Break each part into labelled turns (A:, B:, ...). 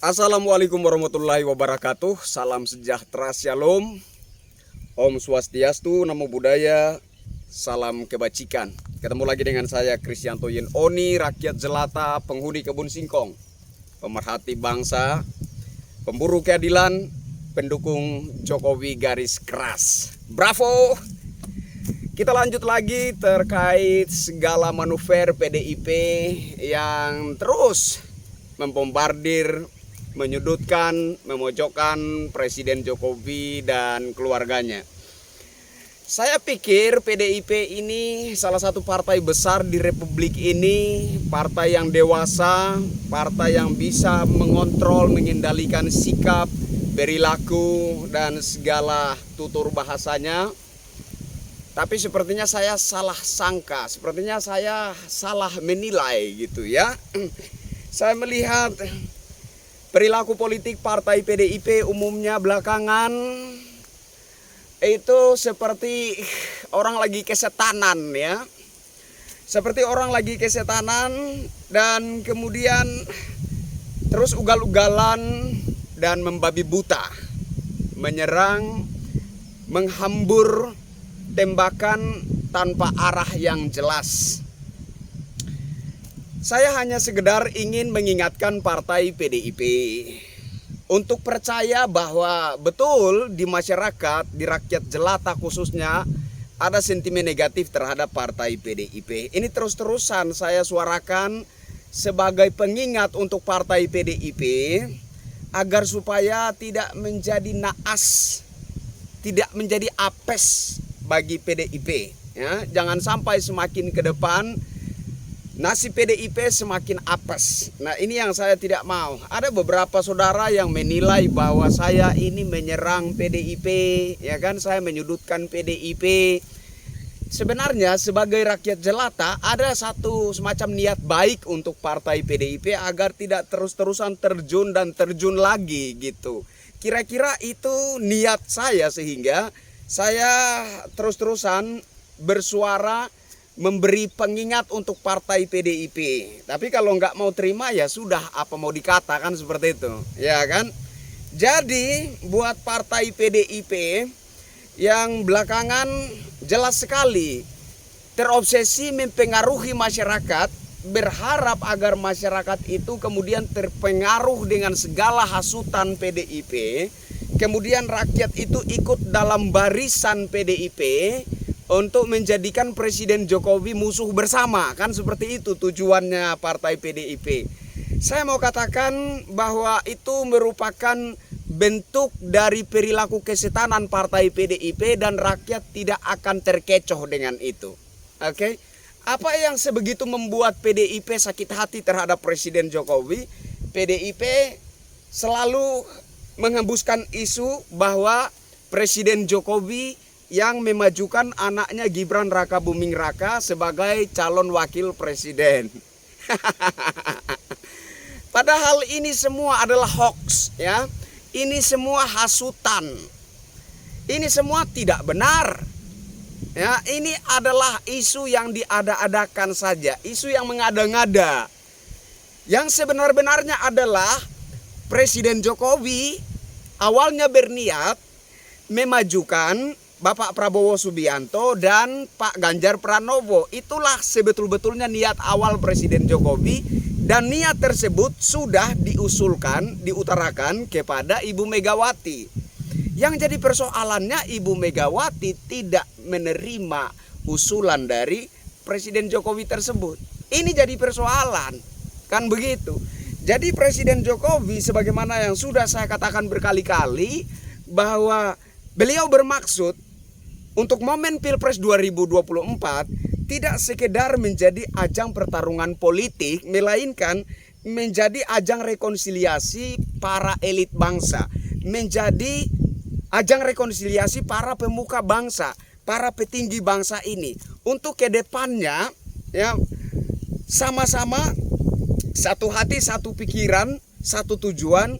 A: Assalamualaikum warahmatullahi wabarakatuh. Salam sejahtera, shalom. Om Swastiastu, Namo Buddhaya, salam kebajikan. Ketemu lagi dengan saya Kristianto Yen Oni, rakyat jelata, penghuni kebun singkong, pemerhati bangsa, pemburu keadilan, pendukung Jokowi garis keras. Bravo! Kita lanjut lagi terkait segala manuver PDIP yang terus membombardir, menyudutkan, memojokkan Presiden Jokowi dan keluarganya. Saya pikir PDIP ini salah satu partai besar di Republik ini, partai yang dewasa, partai yang bisa mengontrol, mengendalikan sikap, perilaku, dan segala tutur bahasanya. Tapi sepertinya saya salah sangka, sepertinya saya salah menilai gitu ya. Saya melihat perilaku politik partai PDIP umumnya belakangan itu seperti orang lagi kesetanan ya. Seperti orang lagi kesetanan dan kemudian terus ugal-ugalan dan membabi buta. Menyerang, menghambur tembakan tanpa arah yang jelas. Saya hanya sekedar ingin mengingatkan partai PDIP untuk percaya bahwa betul di masyarakat, di rakyat jelata khususnya, ada sentimen negatif terhadap partai PDIP. Ini terus-terusan saya suarakan sebagai pengingat untuk partai PDIP agar supaya tidak menjadi naas, tidak menjadi apes bagi PDIP. Ya, jangan sampai semakin ke depan nasib PDIP semakin apes. Nah, ini yang saya tidak mau. Ada beberapa saudara yang menilai bahwa saya ini menyerang PDIP, ya kan? Saya menyudutkan PDIP. Sebenarnya sebagai rakyat jelata ada satu semacam niat baik untuk partai PDIP agar tidak terus-terusan terjun dan terjun lagi gitu. Kira-kira itu niat saya sehingga saya terus-terusan bersuara memberi pengingat untuk partai PDIP. Tapi kalau nggak mau terima ya sudah, apa mau dikatakan seperti itu, ya kan? Jadi buat partai PDIP yang belakangan jelas sekali terobsesi mempengaruhi masyarakat, berharap agar masyarakat itu kemudian terpengaruh dengan segala hasutan PDIP, kemudian rakyat itu ikut dalam barisan PDIP untuk menjadikan Presiden Jokowi musuh bersama, kan seperti itu tujuannya partai PDIP. Saya mau katakan bahwa itu merupakan bentuk dari perilaku kesetanan partai PDIP dan rakyat tidak akan terkecoh dengan itu. Oke? Apa yang sebegitu membuat PDIP sakit hati terhadap Presiden Jokowi? PDIP selalu menghembuskan isu bahwa Presiden Jokowi yang memajukan anaknya Gibran Rakabuming Raka sebagai calon wakil presiden. Padahal ini semua adalah hoax ya. Ini semua hasutan. Ini semua tidak benar. Ya, ini adalah isu yang diada-adakan saja, isu yang mengada-ngada. Yang sebenar-benarnya adalah Presiden Jokowi awalnya berniat memajukan Bapak Prabowo Subianto dan Pak Ganjar Pranowo. Itulah sebetul-betulnya niat awal Presiden Jokowi, dan niat tersebut sudah diusulkan, diutarakan kepada Ibu Megawati. Yang jadi persoalannya Ibu Megawati tidak menerima usulan dari Presiden Jokowi tersebut. Ini jadi persoalan, kan begitu. Jadi Presiden Jokowi sebagaimana yang sudah saya katakan berkali-kali bahwa beliau bermaksud untuk momen Pilpres 2024 tidak sekedar menjadi ajang pertarungan politik, melainkan menjadi ajang rekonsiliasi para elit bangsa, menjadi ajang rekonsiliasi para pemuka bangsa, para petinggi bangsa ini untuk ke depannya ya sama-sama satu hati, satu pikiran, satu tujuan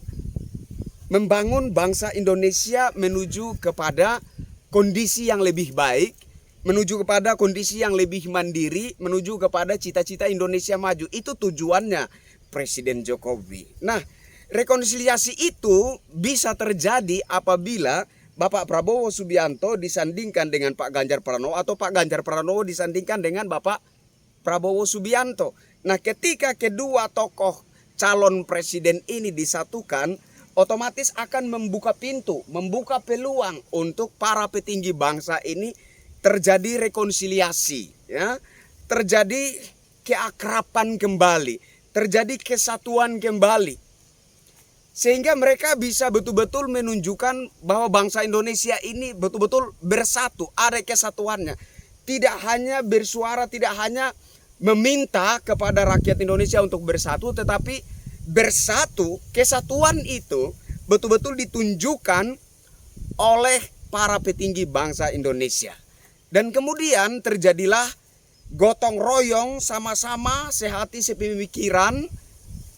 A: membangun bangsa Indonesia menuju kepada kondisi yang lebih baik, menuju kepada kondisi yang lebih mandiri, menuju kepada cita-cita Indonesia maju. Itu tujuannya Presiden Jokowi. Nah, rekonsiliasi itu bisa terjadi apabila Bapak Prabowo Subianto disandingkan dengan Pak Ganjar Pranowo atau Pak Ganjar Pranowo disandingkan dengan Bapak Prabowo Subianto. Nah, ketika kedua tokoh calon presiden ini disatukan, otomatis akan membuka pintu, membuka peluang untuk para petinggi bangsa ini terjadi rekonsiliasi, ya, terjadi keakraban kembali, terjadi kesatuan kembali. Sehingga mereka bisa betul-betul menunjukkan bahwa bangsa Indonesia ini betul-betul bersatu, ada kesatuannya. Tidak hanya bersuara, tidak hanya meminta kepada rakyat Indonesia untuk bersatu, tetapi bersatu, kesatuan itu betul-betul ditunjukkan oleh para petinggi bangsa Indonesia. Dan kemudian terjadilah gotong royong, sama-sama sehati sepemikiran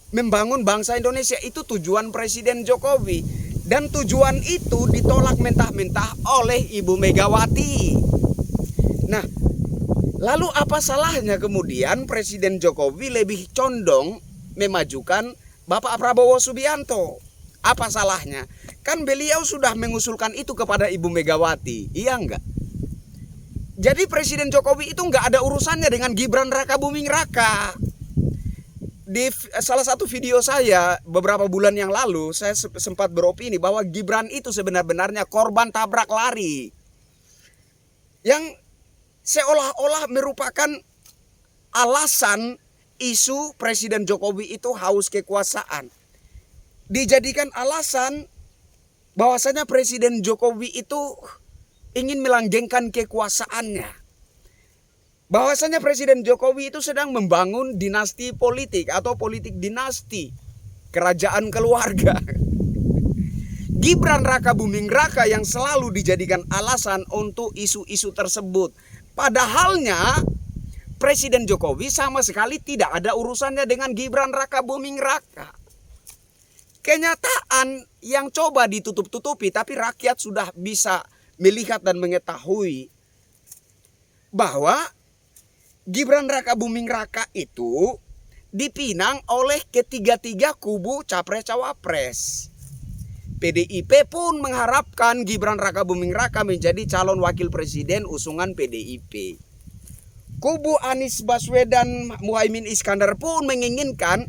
A: membangun bangsa Indonesia. Itu tujuan Presiden Jokowi. Dan tujuan itu ditolak mentah-mentah oleh Ibu Megawati. Nah, lalu apa salahnya kemudian Presiden Jokowi lebih condong memajukan Bapak Prabowo Subianto? Apa salahnya? Kan beliau sudah mengusulkan itu kepada Ibu Megawati, iya enggak? Jadi Presiden Jokowi itu enggak ada urusannya dengan Gibran Rakabuming Raka. Di salah satu video saya beberapa bulan yang lalu, saya sempat beropini bahwa Gibran itu sebenarnya korban tabrak lari yang seolah-olah merupakan alasan isu Presiden Jokowi itu haus kekuasaan. Dijadikan alasan bahwasanya Presiden Jokowi itu ingin melanggengkan kekuasaannya. Bahwasanya Presiden Jokowi itu sedang membangun dinasti politik atau politik dinasti, kerajaan keluarga. Gibran Rakabuming Raka yang selalu dijadikan alasan untuk isu-isu tersebut. Padahalnya Presiden Jokowi sama sekali tidak ada urusannya dengan Gibran Rakabuming Raka. Kenyataan yang coba ditutup-tutupi, tapi rakyat sudah bisa melihat dan mengetahui bahwa Gibran Rakabuming Raka itu dipinang oleh ketiga-tiga kubu capres-cawapres. PDIP pun mengharapkan Gibran Rakabuming Raka menjadi calon wakil presiden usungan PDIP. Kubu Anies Baswedan Muhaimin Iskandar pun menginginkan,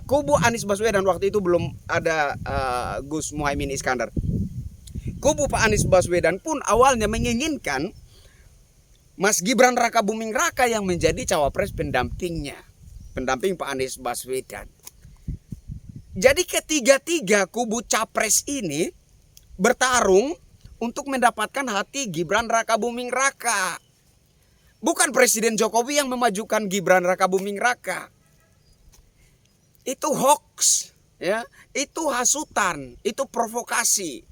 A: kubu Anies Baswedan waktu itu belum ada Gus Muhaimin Iskandar. Kubu Pak Anies Baswedan pun awalnya menginginkan Mas Gibran Rakabuming Raka yang menjadi cawapres pendampingnya, pendamping Pak Anies Baswedan. Jadi ketiga-tiga kubu capres ini bertarung untuk mendapatkan hati Gibran Rakabuming Raka. Bukan Presiden Jokowi yang memajukan Gibran Rakabuming Raka. Itu hoax, ya, itu hasutan, itu provokasi.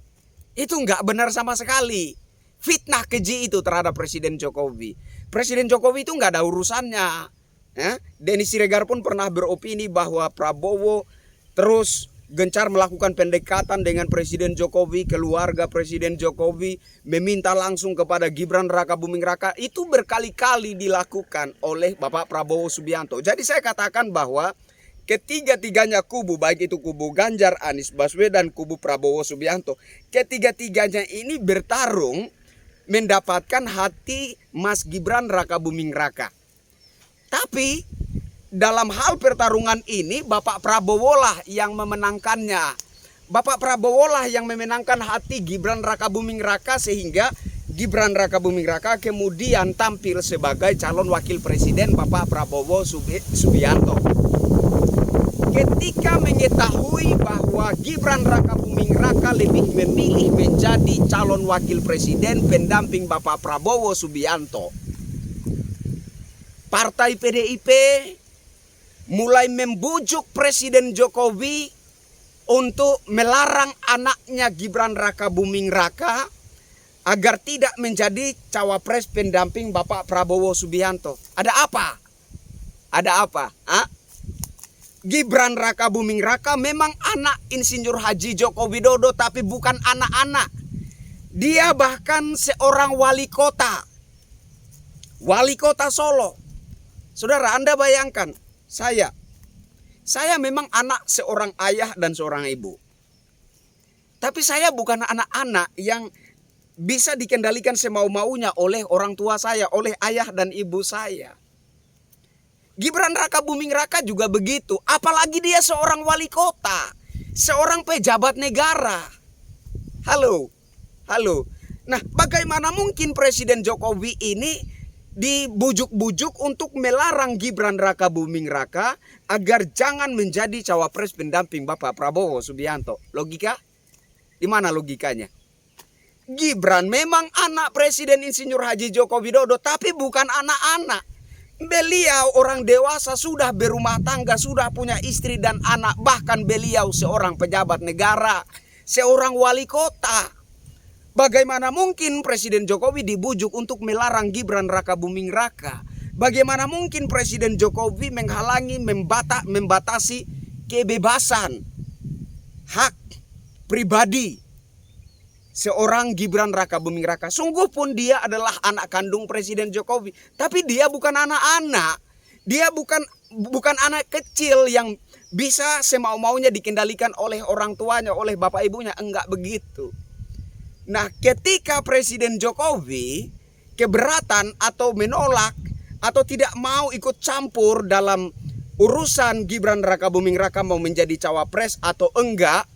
A: Itu nggak benar sama sekali. Fitnah keji itu terhadap Presiden Jokowi. Presiden Jokowi itu nggak ada urusannya. Ya? Denny Siregar pun pernah beropini bahwa Prabowo terus gencar melakukan pendekatan dengan Presiden Jokowi, keluarga Presiden Jokowi, meminta langsung kepada Gibran Rakabuming Raka. Itu berkali-kali dilakukan oleh Bapak Prabowo Subianto. Jadi saya katakan bahwa ketiga-tiganya kubu, baik itu kubu Ganjar, Anies Baswedan, kubu Prabowo Subianto, ketiga-tiganya ini bertarung mendapatkan hati Mas Gibran Rakabuming Raka. Tapi dalam hal pertarungan ini Bapak Prabowo lah yang memenangkannya. Bapak Prabowo lah yang memenangkan hati Gibran Rakabuming Raka sehingga Gibran Rakabuming Raka kemudian tampil sebagai calon wakil presiden Bapak Prabowo Subianto. Ketika mengetahui bahwa Gibran Rakabuming Raka lebih memilih menjadi calon wakil presiden pendamping Bapak Prabowo Subianto, Partai PDIP mulai membujuk Presiden Jokowi untuk melarang anaknya Gibran Rakabuming Raka agar tidak menjadi cawapres pendamping Bapak Prabowo Subianto. Ada apa? Ada apa? Gibran Rakabuming Raka memang anak Insinyur Haji Joko Widodo, tapi bukan anak-anak. Dia bahkan seorang wali kota Solo. Saudara, Anda bayangkan, saya Saya memang anak seorang ayah dan seorang ibu. Tapi saya bukan anak-anak yang bisa dikendalikan semau-maunya oleh orang tua saya, oleh ayah dan ibu saya. Gibran Raka Buming Raka juga begitu. Apalagi dia seorang wali kota, seorang pejabat negara. Halo. Nah, bagaimana mungkin Presiden Jokowi ini dibujuk-bujuk untuk melarang Gibran Raka Buming Raka agar jangan menjadi cawapres pendamping Bapak Prabowo Subianto? Logika? Di mana logikanya? Gibran memang anak Presiden Insinyur Haji Joko Widodo, tapi bukan anak-anak. Beliau orang dewasa, sudah berumah tangga, sudah punya istri dan anak. Bahkan beliau seorang pejabat negara, seorang wali kota. Bagaimana mungkin Presiden Jokowi dibujuk untuk melarang Gibran Raka Buming Raka? Bagaimana mungkin Presiden Jokowi menghalangi, membatasi kebebasan, hak pribadi seorang Gibran Raka Buming Raka? Sungguh pun dia adalah anak kandung Presiden Jokowi, tapi dia bukan anak-anak. Dia bukan anak kecil yang bisa semau-maunya dikendalikan oleh orang tuanya, oleh bapak ibunya. Enggak begitu. Nah, ketika Presiden Jokowi keberatan atau menolak atau tidak mau ikut campur dalam urusan Gibran Raka Buming Raka mau menjadi cawapres atau enggak,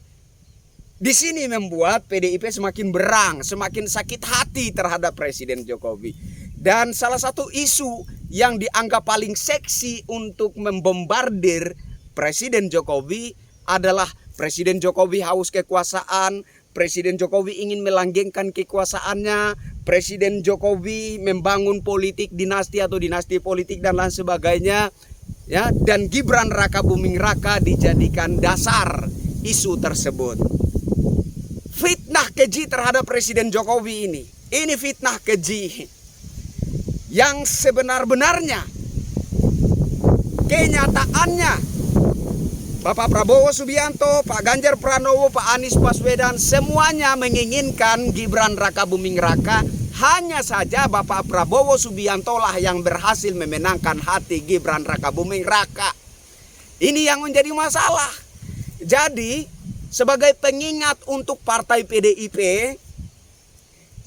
A: di sini membuat PDIP semakin berang, semakin sakit hati terhadap Presiden Jokowi. Dan salah satu isu yang dianggap paling seksi untuk membombardir Presiden Jokowi adalah Presiden Jokowi haus kekuasaan, Presiden Jokowi ingin melanggengkan kekuasaannya, Presiden Jokowi membangun politik dinasti atau dinasti politik dan lain sebagainya, ya. Dan Gibran Raka Buming Raka dijadikan dasar isu tersebut. Fitnah keji terhadap Presiden Jokowi ini fitnah keji yang sebenar-benarnya. Kenyataannya Bapak Prabowo Subianto, Pak Ganjar Pranowo, Pak Anies Baswedan semuanya menginginkan Gibran Raka Buming Raka. Hanya saja Bapak Prabowo Subianto lah yang berhasil memenangkan hati Gibran Raka Buming Raka. Ini yang menjadi masalah. Jadi sebagai pengingat untuk partai PDIP,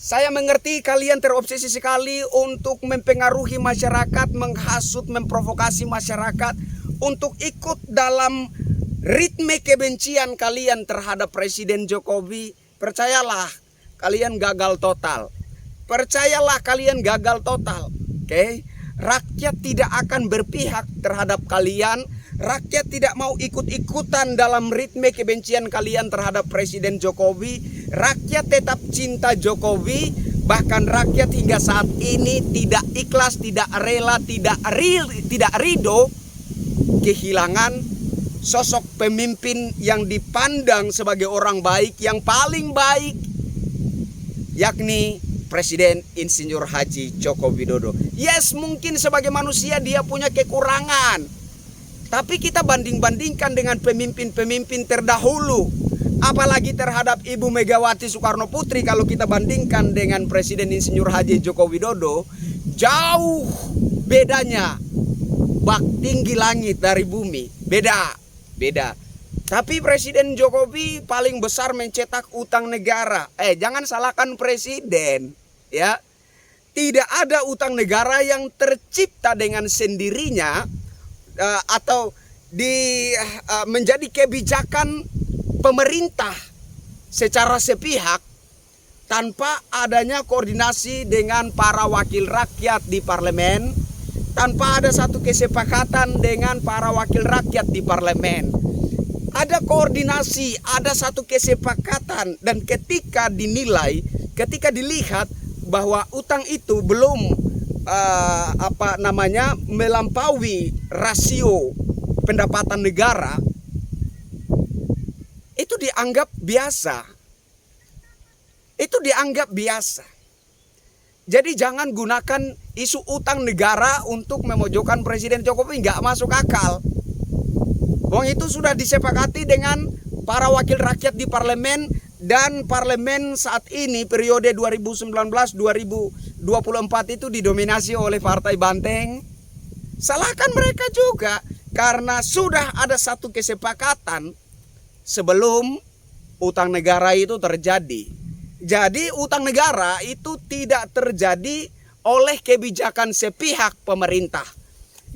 A: saya mengerti kalian terobsesi sekali untuk mempengaruhi masyarakat, menghasut, memprovokasi masyarakat untuk ikut dalam ritme kebencian kalian terhadap Presiden Jokowi. Percayalah, kalian gagal total. Percayalah, kalian gagal total. Oke? Rakyat tidak akan berpihak terhadap kalian. Rakyat tidak mau ikut-ikutan dalam ritme kebencian kalian terhadap Presiden Jokowi. Rakyat tetap cinta Jokowi. Bahkan rakyat hingga saat ini tidak ikhlas, tidak rela, tidak ridho kehilangan sosok pemimpin yang dipandang sebagai orang baik, yang paling baik, yakni Presiden Insinyur Haji Joko Widodo. Yes, mungkin sebagai manusia dia punya kekurangan, tapi kita banding-bandingkan dengan pemimpin-pemimpin terdahulu, apalagi terhadap Ibu Megawati Soekarno Putri. Kalau kita bandingkan dengan Presiden Insinyur Haji Joko Widodo, jauh bedanya, bak tinggi langit dari bumi. Beda. Tapi Presiden Jokowi paling besar mencetak utang negara. Jangan salahkan presiden, ya. Tidak ada utang negara yang tercipta dengan sendirinya atau menjadi kebijakan pemerintah secara sepihak tanpa adanya koordinasi dengan para wakil rakyat di parlemen, tanpa ada satu kesepakatan dengan para wakil rakyat di parlemen. Ada koordinasi, ada satu kesepakatan, dan ketika dilihat bahwa utang itu belum melampaui rasio pendapatan negara, itu dianggap biasa. Jadi jangan gunakan isu utang negara untuk memojokkan Presiden Jokowi, nggak masuk akal. Wong itu sudah disepakati dengan para wakil rakyat di parlemen, dan parlemen saat ini periode 2019-2024 itu didominasi oleh Partai Banteng. Salahkan mereka juga. Karena sudah ada satu kesepakatan sebelum utang negara itu terjadi. Jadi utang negara itu tidak terjadi oleh kebijakan sepihak pemerintah,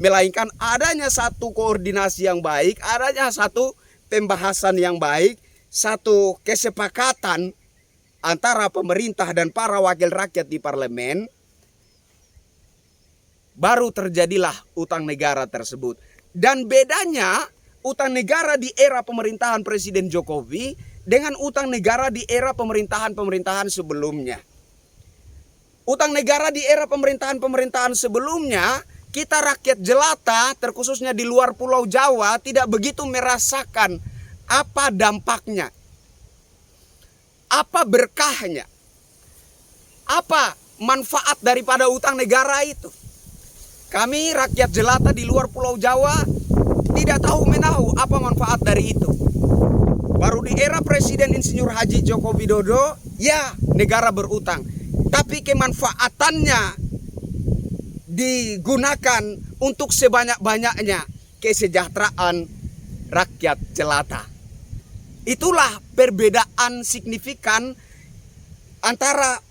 A: melainkan adanya satu koordinasi yang baik, adanya satu pembahasan yang baik, satu kesepakatan antara pemerintah dan para wakil rakyat di parlemen, baru terjadilah utang negara tersebut. Dan bedanya utang negara di era pemerintahan Presiden Jokowi dengan utang negara di era pemerintahan sebelumnya. Utang negara di era pemerintahan sebelumnya, kita rakyat jelata, terkhususnya di luar Pulau Jawa, tidak begitu merasakan apa dampaknya, apa berkahnya, apa manfaat daripada utang negara itu. Kami rakyat jelata di luar Pulau Jawa tidak tahu menahu apa manfaat dari itu. Baru di era Presiden Insinyur Haji Joko Widodo, ya negara berutang, tapi kemanfaatannya digunakan untuk sebanyak-banyaknya kesejahteraan rakyat jelata. Itulah perbedaan signifikan antara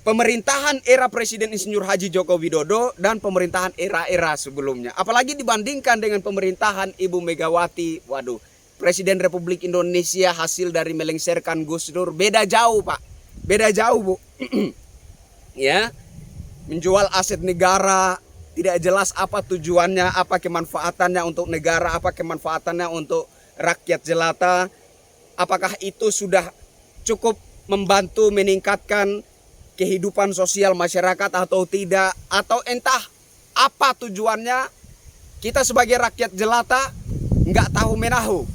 A: pemerintahan era Presiden Insinyur Haji Joko Widodo dan pemerintahan era-era sebelumnya. Apalagi dibandingkan dengan pemerintahan Ibu Megawati. Waduh, Presiden Republik Indonesia hasil dari melengsarkan Gus Dur. Beda jauh, Pak. Beda jauh, Bu. Ya, menjual aset negara, tidak jelas apa tujuannya, apa kemanfaatannya untuk negara, apa kemanfaatannya untuk rakyat jelata. Apakah itu sudah cukup membantu meningkatkan kehidupan sosial masyarakat atau tidak, atau entah apa tujuannya. Kita sebagai rakyat jelata nggak tahu menahu,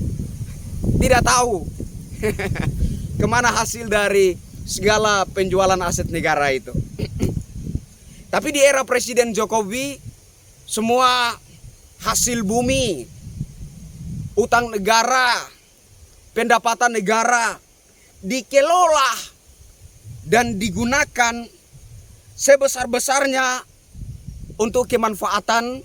A: tidak tahu kemana hasil dari segala penjualan aset negara itu. Tapi di era Presiden Jokowi, semua hasil bumi, utang negara, pendapatan negara dikelola dan digunakan sebesar-besarnya untuk kemanfaatan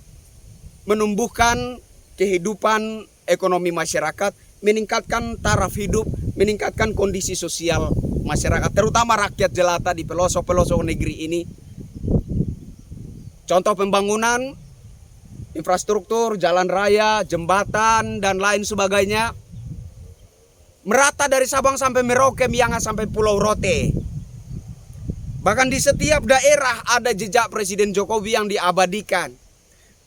A: menumbuhkan kehidupan ekonomi masyarakat, meningkatkan taraf hidup, meningkatkan kondisi sosial masyarakat, terutama rakyat jelata di pelosok-pelosok negeri ini. Contoh pembangunan infrastruktur, jalan raya, jembatan, dan lain sebagainya merata dari Sabang sampai Merauke, Miangas sampai Pulau Rote. Bahkan di setiap daerah ada jejak Presiden Jokowi yang diabadikan,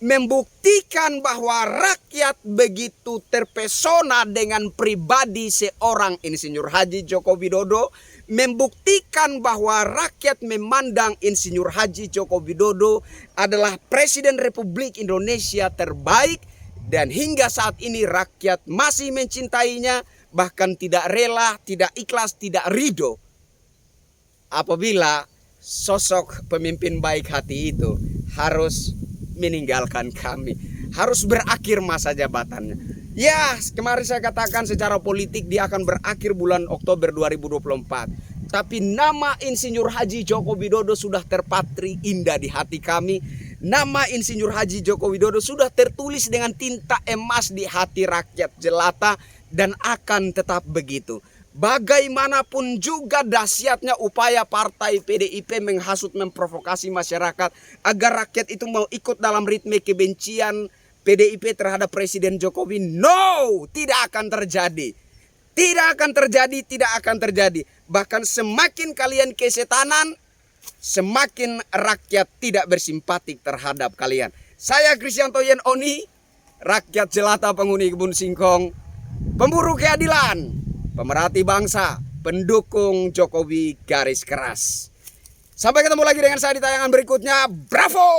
A: membuktikan bahwa rakyat begitu terpesona dengan pribadi seorang Insinyur Haji Joko Widodo, membuktikan bahwa rakyat memandang Insinyur Haji Joko Widodo adalah Presiden Republik Indonesia terbaik, dan hingga saat ini rakyat masih mencintainya, bahkan tidak rela, tidak ikhlas, tidak ridho apabila sosok pemimpin baik hati itu harus meninggalkan kami, harus berakhir masa jabatannya. Ya, kemarin saya katakan secara politik dia akan berakhir bulan Oktober 2024. Tapi nama Insinyur Haji Joko Widodo sudah terpatri indah di hati kami. Nama Insinyur Haji Joko Widodo sudah tertulis dengan tinta emas di hati rakyat jelata dan akan tetap begitu. Bagaimanapun juga dahsyatnya upaya partai PDIP menghasut, memprovokasi masyarakat agar rakyat itu mau ikut dalam ritme kebencian PDIP terhadap Presiden Jokowi, no, tidak akan terjadi. Tidak akan terjadi, tidak akan terjadi. Bahkan semakin kalian kesetanan, semakin rakyat tidak bersimpatik terhadap kalian. Saya Krisyanto Yen Oni, rakyat jelata penghuni Kebun Singkong, pemburu keadilan, pemerhati bangsa, pendukung Jokowi garis keras. Sampai ketemu lagi dengan saya di tayangan berikutnya. Bravo!